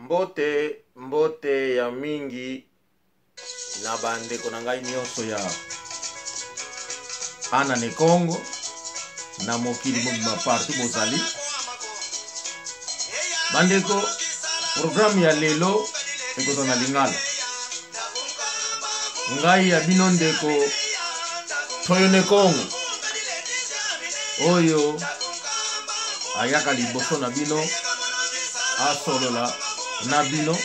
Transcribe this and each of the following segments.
Mbote ya mingi na bandeko na ngai nyonso ya ana ne Congo na mokili mobima partout bozali. Bandeko, programme ya lelo ekoza na lingala. Ngai ya bino ndeko Toyo ne Congo oyo ayaka liboso na bino asolola na bino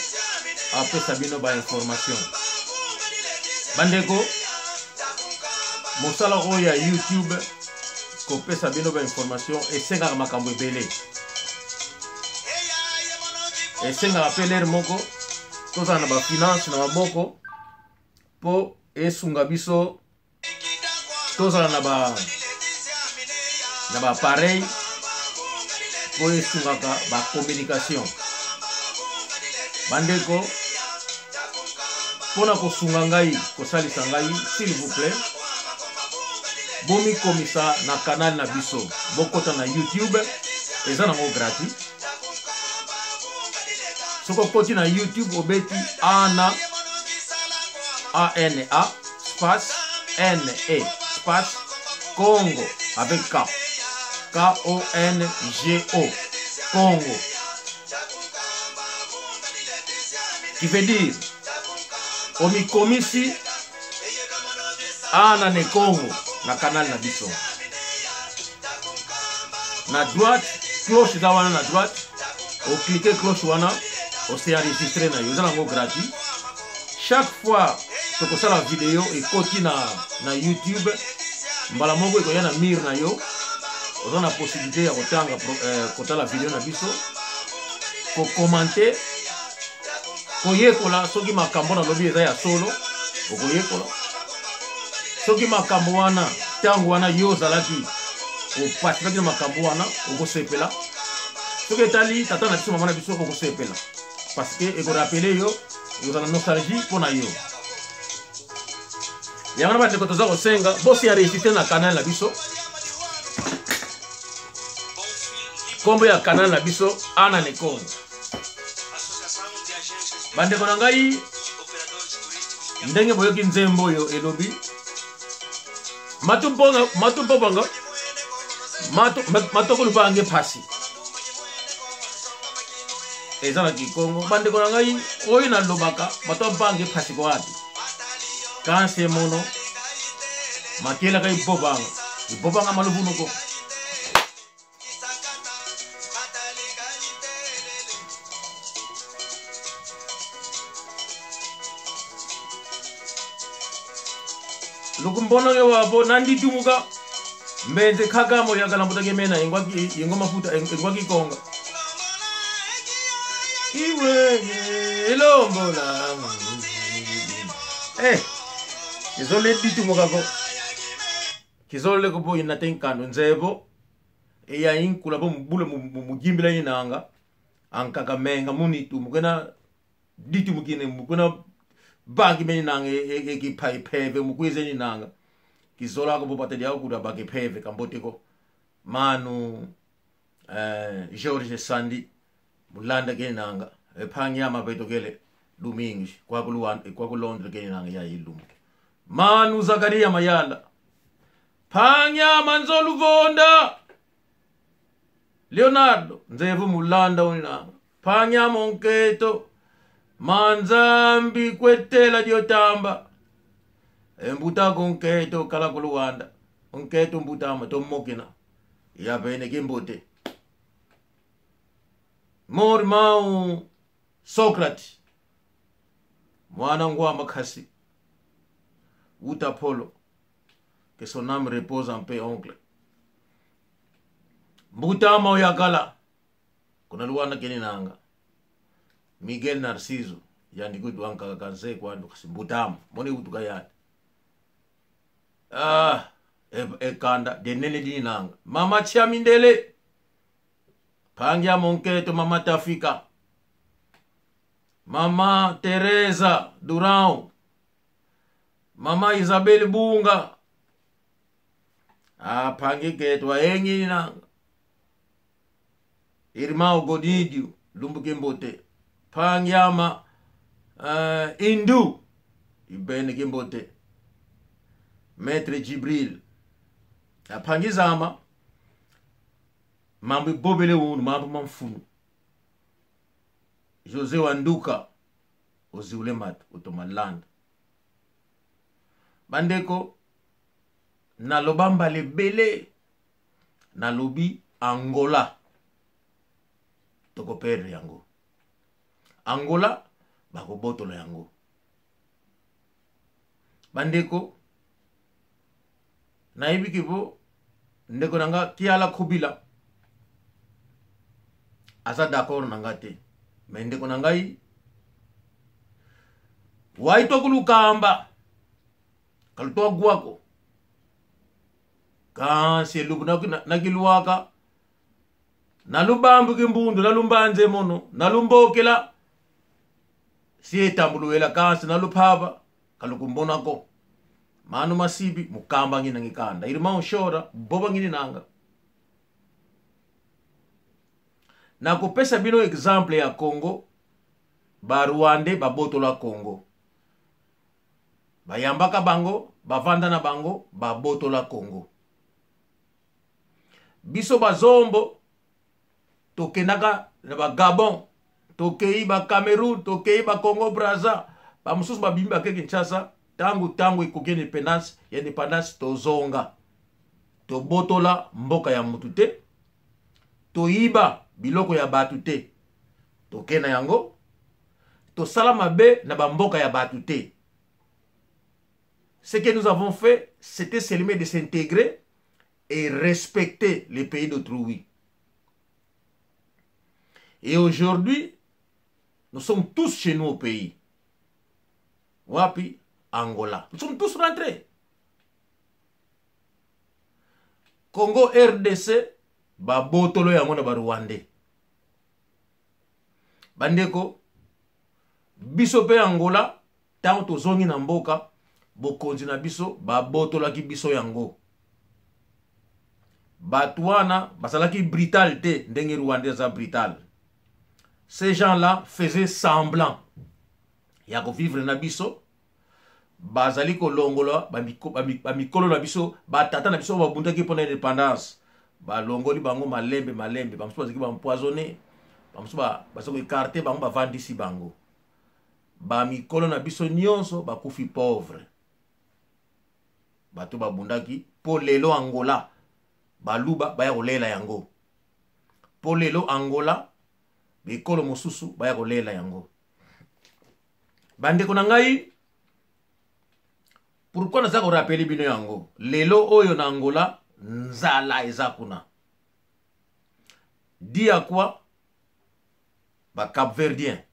apesa bino ba information. Bandeko, mosala oyo ya YouTube kopesa bino ba information esengaka makambo ebele. Esengaka pe lere moko tozala na ba finance na maboko po esunga biso tozala na ba appareil po esungaka ba communication. Bandeko, pona kosunga ngai kosalisa ngai s'il vous plaît bomi komisa na canal na biso bokota na YouTube eza nango gratuit. Soko koti na YouTube obeti ANA space NE space Congo avec K Kongo Congo, qui veut dire omi komisi ana ne Congo na canal na biso. Na droite cloche da wana na droite o cliquer cloche wana o se enregistrer na yo za nango gratuit. Chaque fois toko la vidéo et koti na YouTube mbala moko eko yana mir na yo oza na possibilité ya kotanga kotala vidéo na biso ko commenter ko yekola soki makambo na lobi eza ya solo ko yekola soki makambo wana tango wana yo zalaki o participer na makambo wana ko sepela soki etali tata na biso mama na biso ko sepela parce que eko rappeler yo na nostalgie pona yo. Yamana ba ndeko toza kosenga bosi ya register na canal na biso. Kombo ya canal na biso ana ne Congo. Bandeko na ngai ndenge boyoki nzembo yo elobi matumpo banga matoko lupange pasi eza na Kikongo. Bandeko na ngai oyo na lobaka matompange pasi ko ati kanse mono makela kai bobanga malubuno ko lukumbono yo wabo nandi dumuka mbenze kagamo yagala mbutage mena ingwa mafuta ingwa Kikonga iwe elombola kizole ditumuka ko kizole ko boy natenkano nzebo eya inkula bo mbule mugimbila inanga ankaka menga munitu mukena ditumukine mukena bagi meni nanga eki pave mukwize ni nanga kizola ko bopateli yako kuda bagi pave kambotiko manu George Sandi mulanda ke nanga ephanya mabetokele lumingi kwa kulondre ke nanga ya ilumu manu Zakaria Mayala phanya manzolu vonda Leonardo nzevu mulanda unanga phanya monketo manzambi kwetela diotamba embuta konketo kala kuluwanda onketo mbutama tomokina ya bene kimbote Mormau Socrates mwana ngwa makasi Uta Polo que son âme repose en paix oncle mbutama oyakala kuna luwana keni nanga Miguel Narciso yandi kutu wanka kanse kwa ndo mbutama moni utuka yandi kanda denene di nanga mama Chiamindele Pangia Monketo mama Tafika mama Teresa Durão mama Isabel Bunga pangi ketwa engi nanga Irmão Godidio Lumbuke Mbote Pangyama Hindu ibene kimbote Maître Jibril apangizama mambo bobele wunu mambo mamfunu José Wanduka oziule mat otomaland bandeko na lobamba lebele na lobi Angola toko perdre yango Angola bako botolo yango bandeko na ibiki bo ndeko nanga kiala kubila asa d'accord nanga te mais ndeko nangai waito kulukamba kalutoa guako kanse lubu nakiluwaka nalubambu kimbundu nalumbanze mono nalumbokela siye tambuluwela kanse nalupava kalukumbonako manu masibi mukamba ngina ngikanda irima ushora boba ngini nanga na kupesa bino example ya Congo ba Rwande ba botola Congo bayambaka bango bavanda na bango ba botola Congo biso bazombo tokenaka na ba Gabon tokei ba Cameroun tokei ba Congo Brazza ba mususu ba bimba ke Kinshasa tangu ikoki independance tozonga to botola mboka ya mutu te toyiba biloko ya batu te tokena yango tosala mabe na ba mboka ya batu te. Ce que nous avons fait, c'était seulement de s'intégrer et respecter les pays d'autrui. Et aujourd'hui, nous sommes tous chez nous au pays. Wapi, Angola. Nous sommes tous rentrés. Congo, RDC, ba botolo yango na ba Rwandais. Bandeko, biso pe Angola, tant tozongi na mboka, bokonzi na biso, ba botolo ki biso yango. Batouana, basalaki brutal te, ndenge Rwandais za brutal. Ces gens-là faisaient semblant. Yako vivre na biso, bazali ko longola, ba mikolo na biso, ba tata na biso, ba bunta ki pona indépendance. Ba longoli bango malembe, ba msuba ziki ba empoisonné, ba msuba basoko écarté bango ba vandisi bango. Ba mikolo na biso nyonso, ba kufi pauvre. Bato ba bundaki, po lelo Angola, ba luba, ba ya kolela yango. Po lelo Angola, bikolo mosusu, ba ya kolela yango. Bandeko na ngai, pourquoi naza ko rappeli bino yango? Lelo oyo na Angola, nzala ezakuna. Di à quoi? Ba Cap-Verdien,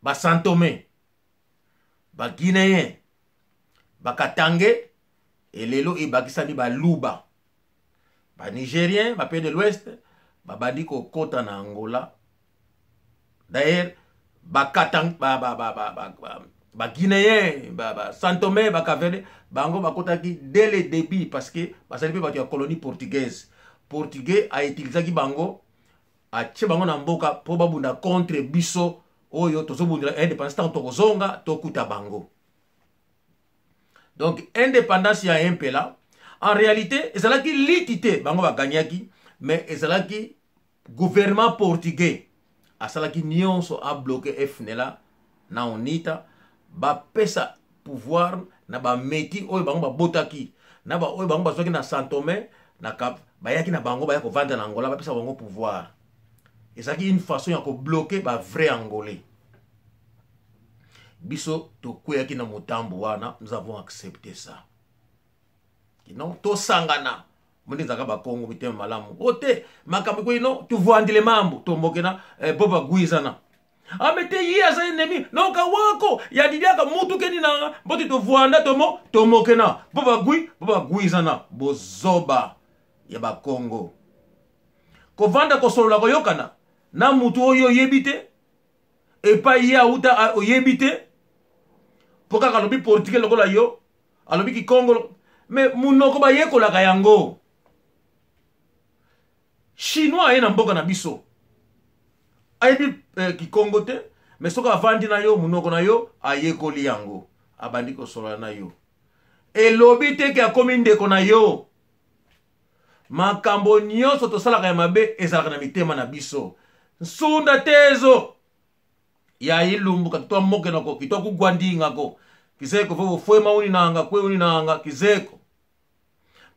ba Saint-Thomé, ba Guinéen, ba Katangé, et lelo e bakisani ba Luba, ba Nigérien, ba pays de l'Ouest, ba bandi ko kota na Angola. D'ailleurs, ba Katang, ba Guinéen, ba Saint-Thomé, ba Cap-Verdien, bango bakota ki dès le début parce que basali pe batu ya colonie portugaise. Portugais a utilisé ki bango a tche bango na mboka po babunda contre biso oyo tozobundira indépendance tant tokozonga tokuta bango. Donc indépendance ya impela en réalité ezalaki litité bango ba gagnaki mais ezalaki gouvernement portugais asalaki nyonso a bloqué FNLA na onita ba pesa pouvoir na ba meti oyo bango ba botaki na ba oyo bango bazwaki na Saint-Thomé na Cap bayaki na bango bayako vanda na Angola ba pesa bango pouvoir. Et ça qui une façon ya ko bloquer ba vrai angolais. Biso to kuyaki na mutambo wana, nous avons accepté ça. Non to sangana mundi zaka ba Kongo mitema malamu. Ote makambo ko ino tu voandile mambo to mokena boba guizana. Amete yia za ennemi noka wako ya didiaka mutu keni na boti to voanda to mokena boba guizana bozoba ya ba Kongo. Ko vanda ko solo la ko yokana na mutu oyo yebite e pa ya uta oyebite poka kalobi portugais lokola yo alobi ki Congo mais munoko ba yekola ka yango chinois ena mboka na biso ayebi kikongo te mais soki avandi na yo munoko na yo ayekoli yango abandi kosolola na yo elobi te ke akomi ndeko na yo makambo nyonso tosalaka ya mabe ezalaka na mitema na biso nsunda tezo ya ilumbuka kitwa moke nako kitwa kugwandingako kizeko fo fwe mauni nanga kwe uni nanga kizeko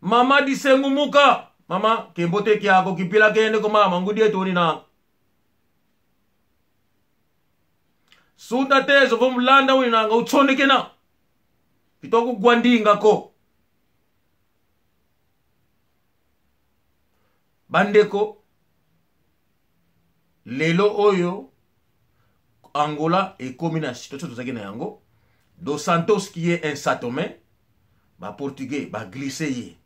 mama disengumuka mama kembote kyako kipila kende ko mama ngudi eto uni nanga sunda tezo fo mulanda uni nanga utsondeke na kitwa kugwandingako bandeko lelo oyo Angola et comme na situation tozaki na yango Dos Santos qui est un Satomé ba portugais ba glissé ye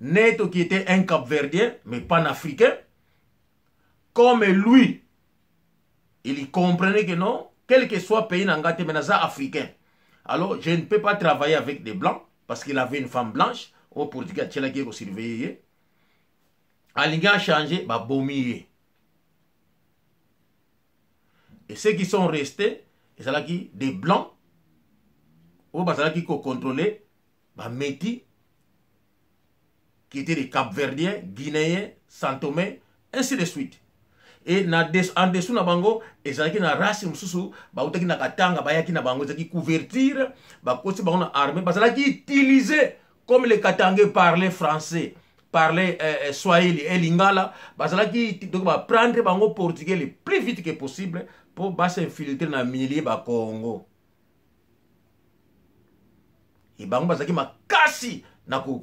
Neto qui était un Cap-Verdien mais panafricain comme lui il comprenait que non quel que soit pays nangate menaza africain alors je ne peux pas travailler avec des blancs parce qu'il avait une femme blanche au portugais tchela qui est surveiller alinga a changé ba bomier. Et ceux qui sont restés, c'est là qui des blancs, ou c'est là qui contrôlaient, Métis, qui étaient des Cap-Verdiens, Guinéens, Santomé, ainsi de suite. Et en dessous na bango, et c'est là qui na race mususu, ba utaki na katanga, ba yaki na bango, c'est qui couverture, ba kosi bango na armée, c'est là qui utilisait comme les Katangais parlaient français. Parler Swahili et Lingala, c'est qui va prendre bango portugais le plus vite que possible pour s'infiltrer dans le milieu du Congo. Et bango qui ma kasi na ku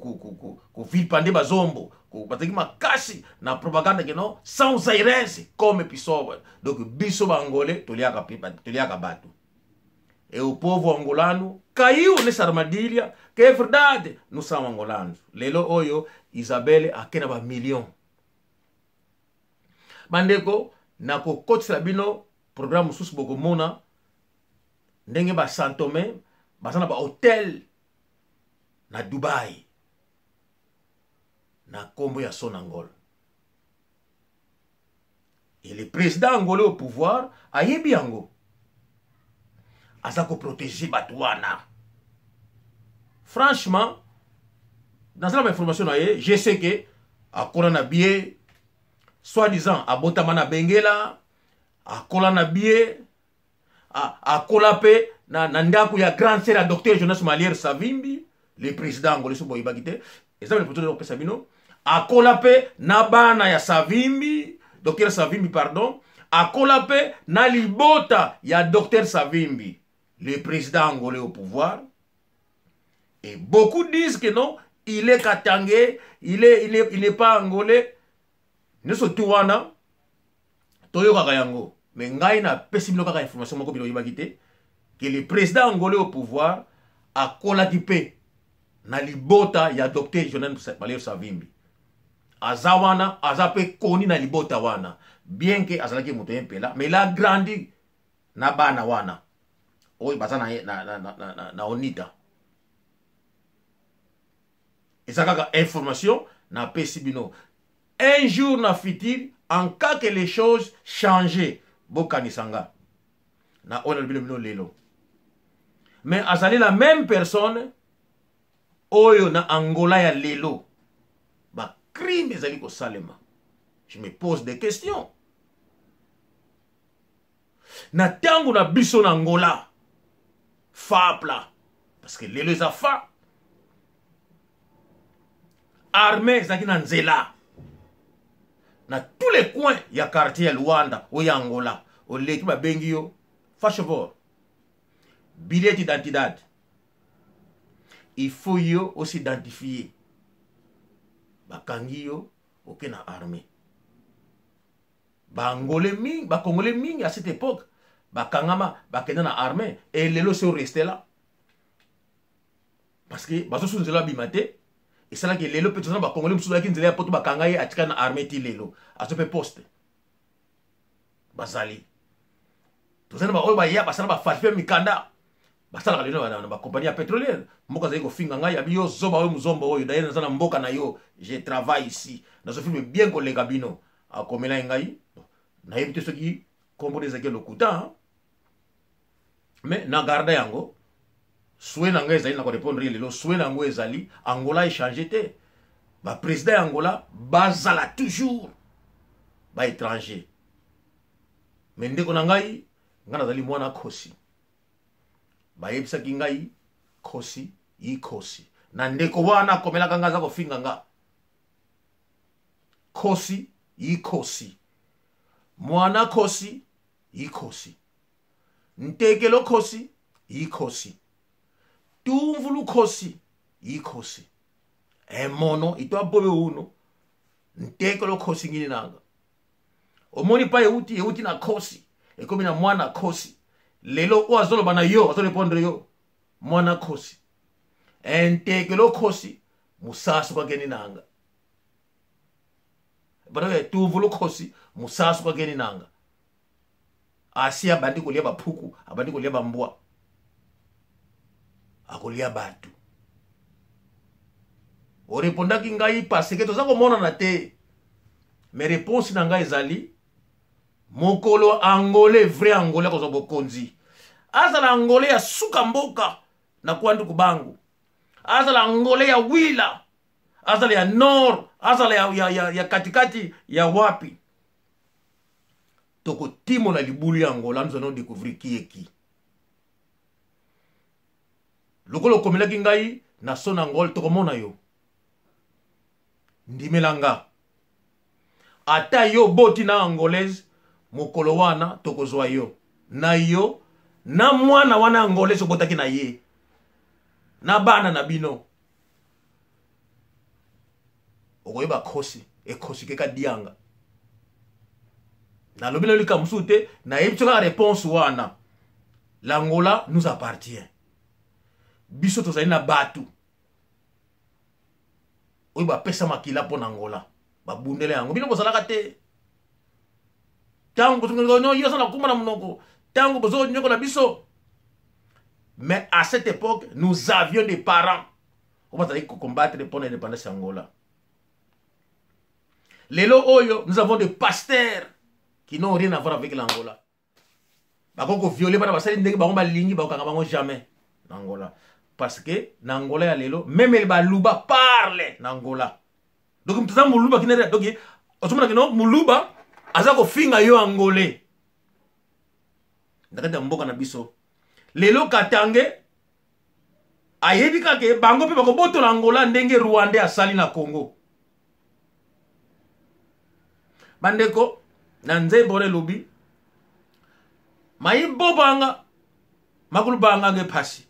vilpande bazombo, parce que ma kasi na propagande que non sans aires comme piso. Donc biso bangolais toliaka batu. Et au pauvre angolano, caiu nessa armadilha, que é verdade, nous sommes angolanos. Lelo oyo, Isabelle a kena ba million. Bandeko, nako coach labino, programme sous boko mona, ndenge ba Santomé, basana ba hotel, na Dubai, na kombo ya son Angol. Et le président angolais au pouvoir, a yebi ango. Azako protéger Batouana. Franchement, dans cette information, je sais que à Kolana Bié, soi-disant à Botamana Bengela, à Kolana Bié, à Kolape, Nandaku ya grand sœur à docteur Jonas Malier Savimbi, le président angolais Boibagite, et ça le président de Sabino, à Kolape, Nabana ya Savimbi, docteur Savimbi, pardon, à Kolape, Nalibota ya docteur Savimbi. Le président angolais au pouvoir. Et beaucoup disent que non, il est katangé, il n'est pas angolais. Nous sommes tous wana. Toyo kakayango. Mais ngai na pesibilo kaka information moko bilo yibagite que le président angolais au pouvoir a kolakipé na libota ya docteur Jonas Malier Savimbi. Azawana, azape koni na libota wana. Bien que azalaki moto yempela, mais il a grandi na bana wana. Oui, basa na onita. Et ça kaka information na pesibino. Un jour na fitil en cas que les choses changent. Bokanisanga. Na ona bino lelo. Mais azali la même personne oyo na Angola ya lelo. Ba crime ezali ko salema. Je me pose des questions. Na tango na biso na Angola. Fapla. Parce que les affaires. Armée, ça qui n'a nzela. Dans tous les coins, il y a quartier à Luanda, ou Angola, ou l'équipe à Bengio. Fachevor. Billet d'identité. Il faut aussi identifier. Bakangio, aucune armée. Bangolais ming, Congolais ming à cette époque. Bakangama, bakenda na armée et les lots sont restés là. Parce que baso sous nzela bimate et c'est là que les lots peut être Congolais msula ki nzela poto bakangaye atika na armée ti lelo. A ce peut poste. Basali. Tout ça ba oba ya basala ba falsifier mikanda. Basala lelo na ba compagnie pétrolière. Mboka za ko finga ngai abi yo zoba we muzombo oyo d'ailleurs na mboka na yo. Je travaille ici. Dans ce film bien collègue bino a komela ngai. Na yebite ce qui kombo ezaki lokuta mais na garda yango souhait nango ezali na ko répondre lelo souhait nango ezali Angola échanger te ba président ya Angola bazala toujours ba étranger mais ndeko na ngai ngana zali mwana kosi ba yebisaki ngai kosi yi kosi na ndeko wana komelaka nga za kofinga nga kosi yi kosi mwana kosi yi kosi ntekelo kosi yi kosi tumvulu kosi yi kosi emono itwa bobe uno ntekelo kosi ngini nanga omoni pa euti na kosi ekomi na mwana kosi lelo o azoloba na yo azo répondre yo mwana kosi ntekelo kosi musasu kwa geni nanga bana tumvulu kosi musasu kwa geni nanga asi abandi kolia bapuku abandi kolia bambwa akolia batu orepondaki ngai parce que toza komona na te mais réponse na ngai ezali mokolo angolais vrai angolais kozo bokonzi azala angolais ya suka mboka na kwandu kubangu azala angolais ya wila azala ya nord azala ya katikati ya wapi toko timo na libulu ya Angola nous allons découvrir qui est qui lokolo komelaki ngai na son Angola toko mona yo ndimelanga ata yo boti na angolaise mokolo wana tokozwa yo na yo na mwana wana angolaise botaki na ye na bana na bino okoyeba kosi ekosi keka dianga na lobina lika musute na yebitoka réponse wana l'Angola nous appartient biso tozali na batu oyo bapesa makila mpo na Angola babundele yango bino bozalaka te tango no yo sana kuma na monoko tango bozo nyoko na biso mais à cette époque nous avions des parents on va aller combattre pour l'indépendance Angola lelo oyo nous avons des pasteurs qui n'ont rien à voir avec l'Angola bakoko violer bana basali ndenge bango balingi bakanga bango jamais n'Angola parce que n'Angola ya lelo même les baluba parle n'Angola donc mtza muluba kinere donc osomona kino muluba azako finga yo angolais ndakata mboka na biso lelo katange ayebi kake bango pe bako boto Angola ndenge Rwanda asali na Congo bandeko na nzembore lobi mayibo banga makulu banga nge pasi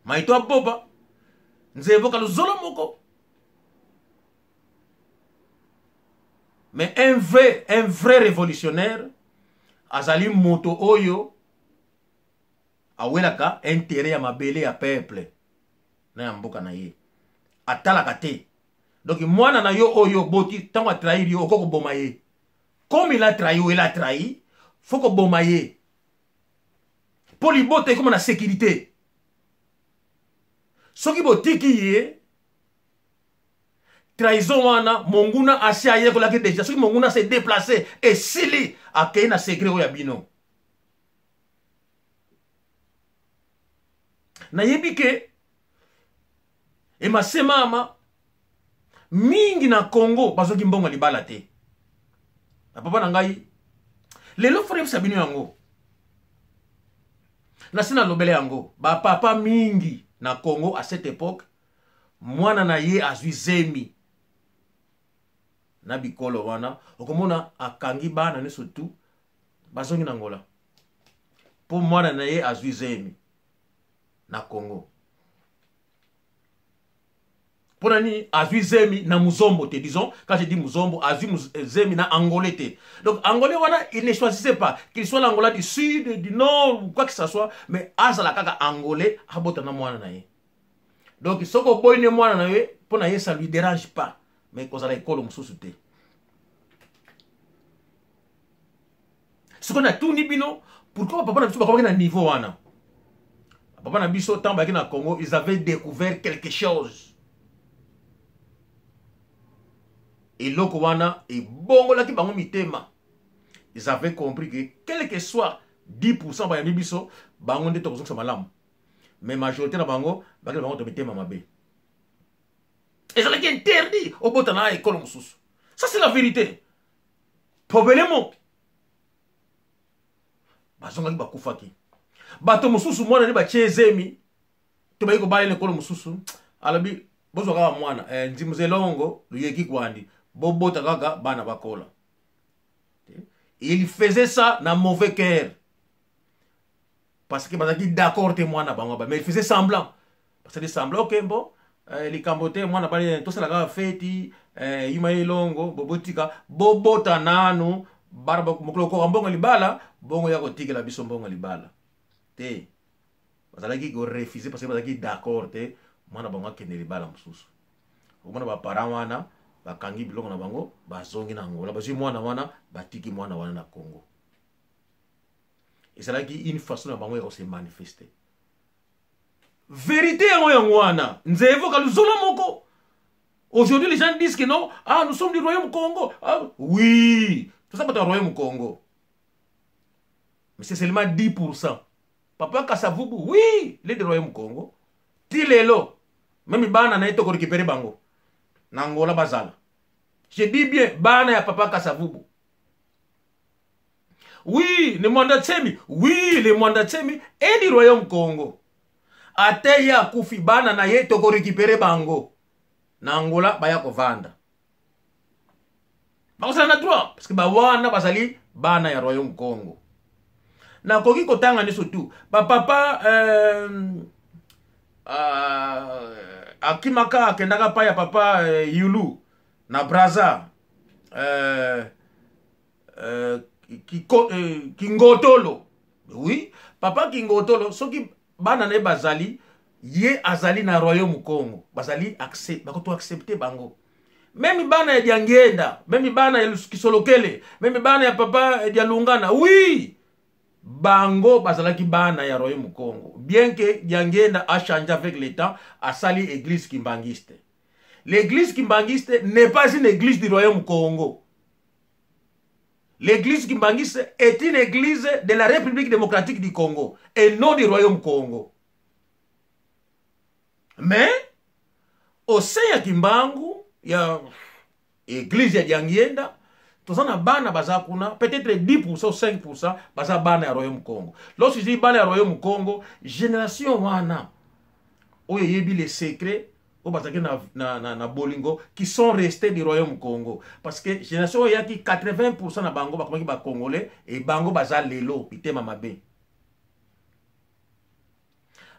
maitwa boba nzebo kaluzolo moko mais un vrai révolutionnaire azali moto oyo awelaka intérêt ya mabele ya peuple na ya mboka na ye atalaka te donc mwana na yo oyo boti tango trahir yo okoko boma ye comme il a trahi ou il a trahi faut ko boma ye pour li bote comme na sécurité soki botiki ye trahison wana monguna asia ye ko la ke déjà soki monguna s'est déplacé et sili akei na secret oya bino na yebike e masemama mingi na Congo bazoki mbongo libala te na papa na ngai lelo frère sabino yango na sina lobele yango ba papa mingi na Congo à cette époque mwana na ye azwi zemi na bikolo wana okomona akangi bana ne surtout bazongi na Angola pour mwana na ye azwi zemi na Congo pour nani azwi zemi na muzombo te disons quand je dis muzombo azwi zemi na angolais te donc angolais wana il ne choisissait pas qu'il soit l'Angola du sud du nord ou quoi que ce soit mais azala kaka angolais abota na mwana na ye donc soko boyne mwana na ye pour na ye ça lui dérange pas mais kozala ekolo mususu te ce qu'on a tout ni bino pourquoi papa na biso bakobaki na niveau wana papa na biso tant baki na Congo ils avaient découvert quelque chose et loko wana et bongo la ki bango mitema ils avaient compris que quel que soit 10% ba yambi biso bango nde tokozongisa malamu mais majorité na bango bakela bango tomitema mabe ezalaki interdit obota na école mosusu. Ça c'est la vérité. Problème bazongaki bakufaki bato mosusu mwana ni batie ezemi to bayiko baile école mosusu alabi bozo kaka mwana nzimuzelongo luyeki kwandi bobota kaka bana bakola. Il faisait ça dans mauvais cœur. Parce que bazaki d'accord te mwana bango mais il faisait semblant. Parce que semblant ok bon les camboté mwana bali to sala ka feti yuma ilongo bobotika bobota nanu barba mukloko ambongo libala bongo yako tikela biso mbongo libala. Te bazalaki go refuser parce que bazaki d'accord te mwana bango akende libala mususu. Omona ba parents wana bakangi biloko na bango bazongi na Angola bazwi mwana wana batiki mwana wana na Congo. Et c'est là qu'il y a une façon de se manifester. Vérité yango wana nzevo kaluzolo moko. Aujourd'hui les gens disent que non, ah nous sommes du royaume Congo. Ah, oui, tout ça c'est le royaume Congo. Mais c'est seulement 10%. Papa Kasavubu, oui, les du royaume Congo. Tilelo, même bana na eto ko récupérer bango. Nangola bazala. Je dis bien, bana ya papa Kasavubu. Oui, le mandat Tsemi. Oui, le mandat Tsemi et du royaume Congo. Ate ya kufi bana na ye toko récupérer bango. Na Angola baya ko vanda. Bako na droit parce que ba wana bazali bana ya royaume Congo. Na koki kotanga ni surtout ba papa akimaka kendaka pa ya papa Yulu na Braza Kingotolo. Oui, papa Kingotolo soki bana ne bazali ye azali na royaume Congo bazali bakoto accepter bango. Même bana ya Diangenda, même bana ya Kisolokele, même bana ya papa ya Lungana, oui, bango bazalaki bana ya royaume Congo. Bien que Diangenda a changé avec le temps, a sali église kimbangiste. L'église kimbangiste n'est pas une église du royaume Congo. L'église kimbangiste est une église de la République démocratique du Congo et non du royaume Congo. Mais au sein ya Kimbangu, il y a l'église ya Diangenda, tout ça na bana bazakuna, peut-être 10% ou 5% baza bana ya royaume Congo. Lorsque je dis bana ya royaume Congo, génération wana oyo yebi les secrets au bazaki na bolingo qui sont restés du royaume Congo parce que génération ya ki 80% na bango bakomaki ba congolais et bango baza lelo pitema mabe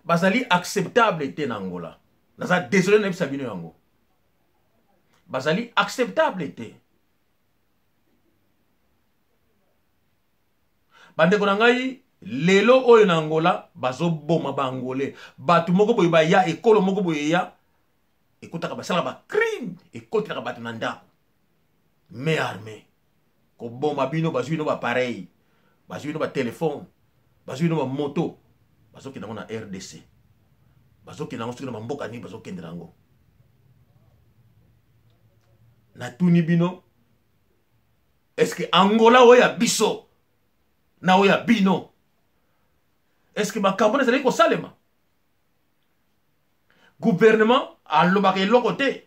bazali acceptable était na Angola naza désolé na bisa bino yango bazali acceptable était bande ko ngai lelo oyo na Angola bazo boma bangolais batu moko boye ba ya ekolo moko boye ya ekotaka basala ba crime ekotaka batu na ndako mais armé ko boma bino bazwi no ba pareil bazwi no ba téléphone bazwi no ba moto bazoki nango na RDC bazoki nango soki na mboka ni bazoki ndango na tuni bino est-ce que Angola oya biso na oya bino est-ce que makambo ezali ko salema gouvernement alobaka eloko te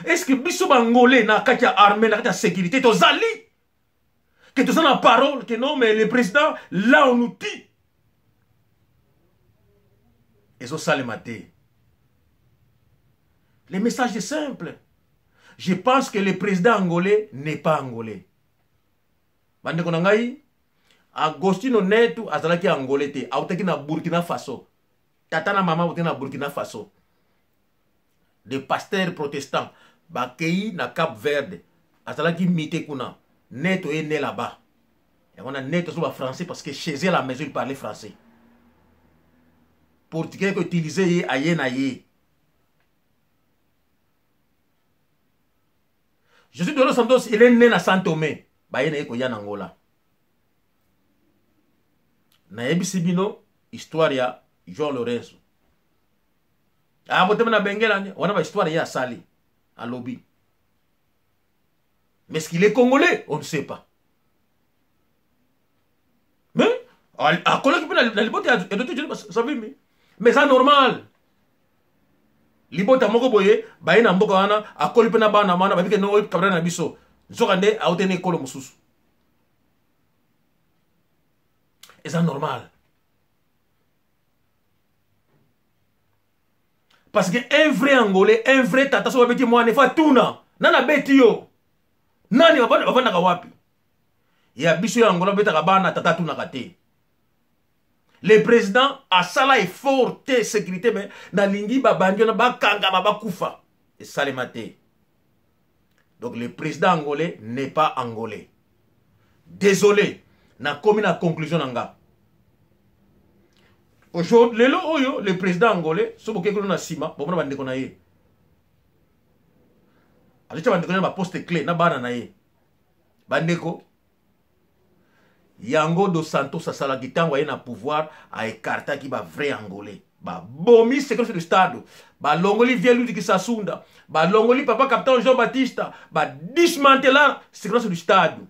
est-ce que biso bangolais na kati ya armée na kati ya sécurité tozali que toza na parole que non mais le président là on nous dit ezo salema te. Le message est simple. Je pense que le président angolais n'est pas angolais. Bande konangai Agostino Neto azalaki angolais te, autaki na Burkina Faso. Tata na mama autaki na Burkina Faso. Des pasteurs protestants bakei na Cap Verde. Azalaki mité kuna. Neto est né là-bas. Et on a Neto sur le français parce que chez eux à la maison il parlait français. Portugais que utilisé aye na ye. Jésus de los Santos, il est né à Saint-Thomé. Baye na eko ya Angola. Na ebisi bino histoire ya João Lourenço. Ah, botema na bengela wana ba histoire ya Sali a lobby. Mais est-ce qu'il est congolais? On ne sait pas. Mais, à Colombie, mais c'est normal. Libota moko boye, baye na mboka wana, akoli pena bana mana, babike no kabra na biso. Nzokande autene ekolo mususu. Et c'est normal. Parce que un vrai Angolais, un vrai tata, so babeti moi ne fa tuna. Nana beti yo. Nani wabana kawapi. Ya biso ya Angola beta kabana tata tuna kate. Le président a sala effort de sécurité mais na lingi ba bandio na ba kanga ba kufa. Et ça le maté. Donc le président angolais n'est pas angolais. Désolé, na komi na conclusion nanga. Aujourd'hui, le président angolais, so boke ko na sima, bo na bande ko na ye. Ali cha bande ko na ba poste clé na bana na ye. Bande ko Yango dos Santos a sala gitango na pouvoir a écarter qui ba vrai angolais. Ba bomi sécurité du stade. Ba longoli vieux qui s'asunda. Ba longoli papa capitaine Jean-Baptiste. Ba dismantelar sécurité du stade.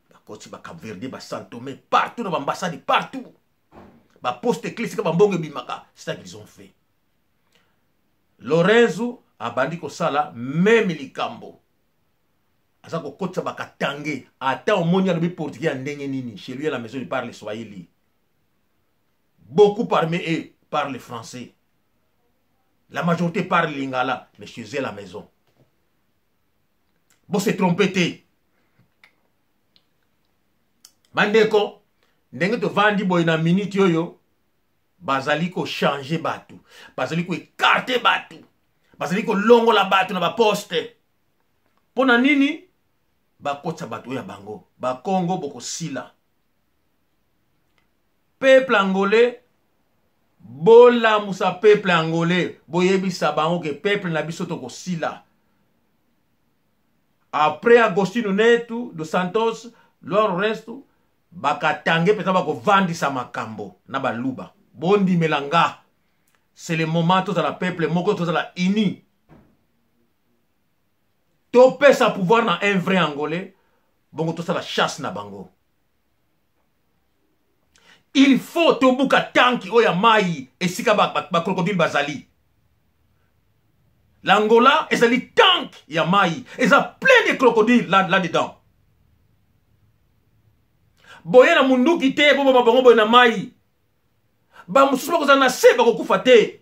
Ba koti ba Cap Verde ba Santomé partout dans l'ambassade partout. Ba poste clé c'est ba mbonge bimaka. C'est ça qu'ils ont fait. Lorenzo a bandi ko sala même likambo. Azako kotsa bakatange ata omoni alobi portugais ya ndenge nini chez lui à la maison il parle swahili. Beaucoup parmi eux parlent français. La majorité parle lingala mais chez eux à la maison. Bon c'est trompé. Mandeko ndenge to vandi boy na minute yoyo bazali ko changer batu. Bazali ko écarter batu. Bazali ko longola batu na ba poste. Pona nini bakotsa bato ya bango ba Congo boko sila peuple angolais bola musa peuple angolais boyebisa bango ke peuple na biso to ko sila après Agostino Neto dos Santos lor resto bakatange pesa bako vandisa makambo na baluba bondi melanga c'est le moment to la peuple moko to la ini. Topé sa pouvoir na un vrai angolais, bongo to sa la chasse na bango. Il faut tobuka tanki oya mai esika ba crocodile bazali. L'Angola est ali tank ya mai, et a plein de crocodiles là dedans. Boye na munduki te bo bango boye na mai. Ba mususu ko na se ba ko kufate.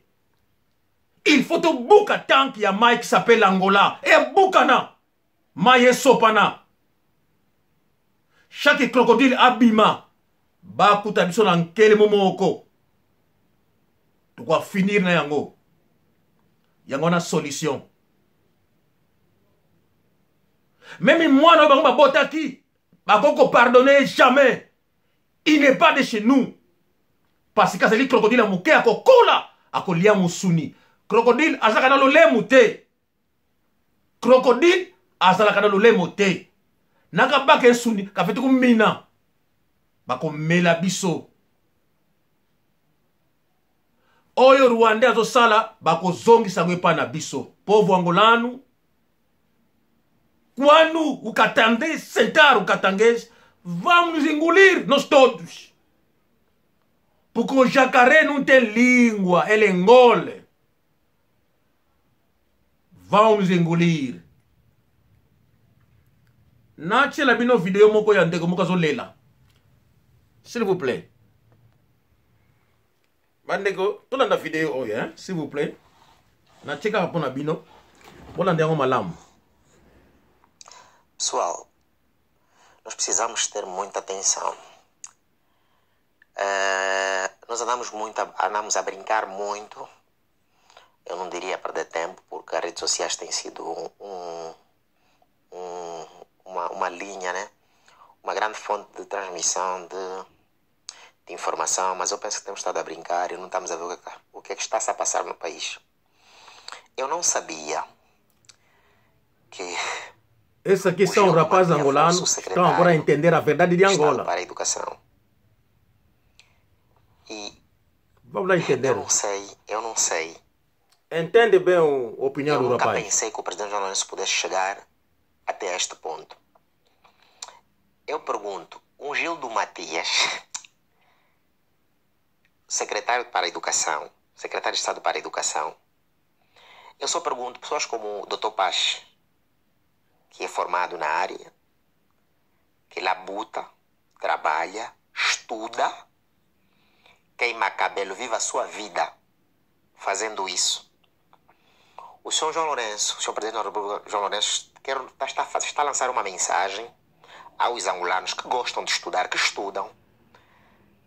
Il faut un bouka tank ya mai qui s'appelle Angola. Et boukana. Maïe sopana. Chaque crocodile abima. Bakuta biso na nkele momoko. Tu dois finir na yango. Yango na solution. Même moi no bango botaki. Bakoko pardonner jamais. Il n'est pas de chez nous. Parce que c'est les crocodiles à mouké à kokola. À kolia musuni. Crocodile azaka na lolemu te. Crocodile azaka na lolemu te. Naka bake suni ka fetu kumina. Bako mela biso. Oyo Rwanda azo sala bako zongi sangwe pa na biso. Povo angolanu. Kwanu ukatande sentar ukatanges. Vamos nos engolir nós todos. Porque o jacaré não tem língua, ele engole. Vão nos engolir. Nache la bino vidéo moko ya ndeko moko zolela. S'il vous plaît. Bandeko, tola na vidéo oyo, hein, s'il vous plaît. Na cheka pona bino. Bola ndengo malamu. Pessoal, nós precisamos ter muita atenção. Nós andamos a brincar muito. Eu não diria perder tempo, porque as redes sociais têm sido uma linha, né? Uma grande fonte de transmissão de informação, mas eu penso que temos estado a brincar e não estamos a ver o que é que está a passar no país. Eu não sabia que... Esse aqui são rapazes angolanos que estão agora a entender a verdade de Angola. Para a educação. E vamos lá entender. Eu não sei Entende bem a opinião Eu do nunca rapaz? pensei que o presidente João Lourenço pudesse chegar até este ponto. Eu pergunto, um Gildo Matias, secretário para a Educação, secretário de Estado para a Educação, eu só pergunto, pessoas como o Dr. Paz, que é formado na área, que labuta, trabalha, estuda, queima cabelo, vive a sua vida fazendo isso. O senhor João Lourenço, o senhor presidente da República, João Lourenço, está a lançar uma mensagem aos angolanos que gostam de estudar, que estudam,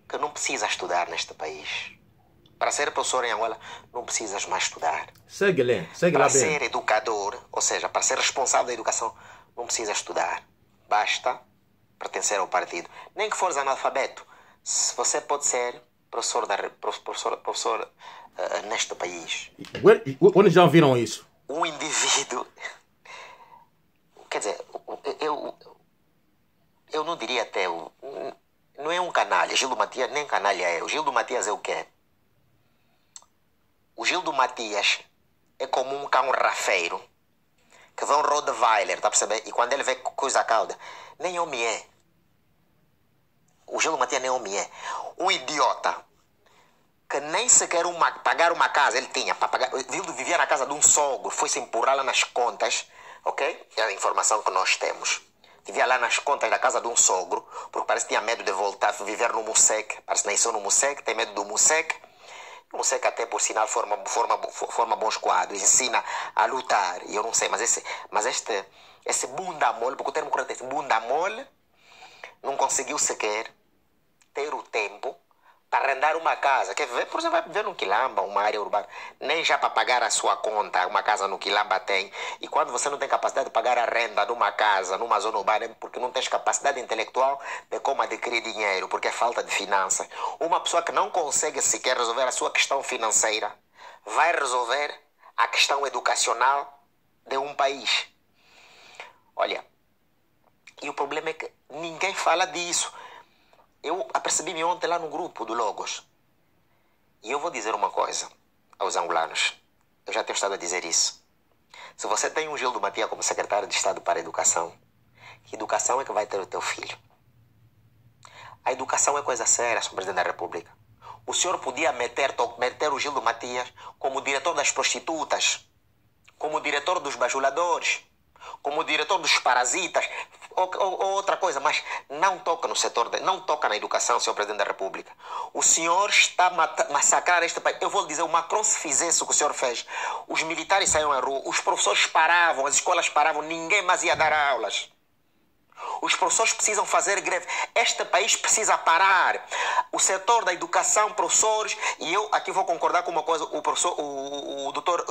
que não precisa estudar neste país. Para ser professor em Angola, não precisas mais estudar. Segue lá bem. Para ser educador, ou seja, para ser responsável da educação, não precisa estudar. Basta pertencer ao partido. Nem que fores analfabeto, você pode ser professor neste país. Onde já viram isso? Um indivíduo... Quer dizer, eu não diria até... Não é um canalha. Gildo Matias nem canalha é. O Gildo Matias é o quê? O Gildo Matias é como um cão rafeiro que vê um Rottweiler, tá a perceber? E quando ele vê coisa cauda, nem homem é. O Gildo Matias nem homem é. Um idiota que nem sequer pagar uma casa ele tinha para pagar. Gildo vivia na casa de um sogro, foi-se empurrar lá nas contas, ok? É a informação que nós temos. Vivia lá nas contas da casa de um sogro, porque parece que tinha medo de voltar a viver no Musec. Parece que nasceu no Musec, tem medo do Musec. O Musec até, por sinal, forma bons quadros, ensina a lutar. E eu não sei, mas esse bunda mole, porque o termo correto é esse, bunda mole, não conseguiu sequer ter o tempo para arrendar uma casa. Quer ver? Por exemplo, vai viver no Quilamba, uma área urbana. Nem já para pagar a sua conta, uma casa no Quilamba tem. E quando você não tem capacidade de pagar a renda de uma casa, numa zona urbana, é porque não tens capacidade intelectual de como adquirir dinheiro, porque é falta de finanças. Uma pessoa que não consegue sequer resolver a sua questão financeira, vai resolver a questão educacional de um país. Olha, e o problema é que ninguém fala disso. Eu apercebi-me ontem lá no grupo do Logos. E eu vou dizer uma coisa aos angolanos. Eu já tenho estado a dizer isso. Se você tem um Gildo Matias como secretário de Estado para a Educação, que educação é que vai ter o teu filho? A educação é coisa séria, Sr. Presidente da República. O senhor podia meter o Gildo Matias como diretor das prostitutas, como diretor dos bajuladores, como diretor dos parasitas, ou outra coisa, mas não toca no setor, não toca na educação, Sr. Presidente da República. O senhor está a massacrar este país. Eu vou lhe dizer, o Macron, se fizesse o que o senhor fez, os militares saíam à rua, os professores paravam, as escolas paravam, ninguém mais ia dar aulas. Os professores precisam fazer greve. Este país precisa parar. O setor da educação, professores, e eu aqui vou concordar com uma coisa, o doutor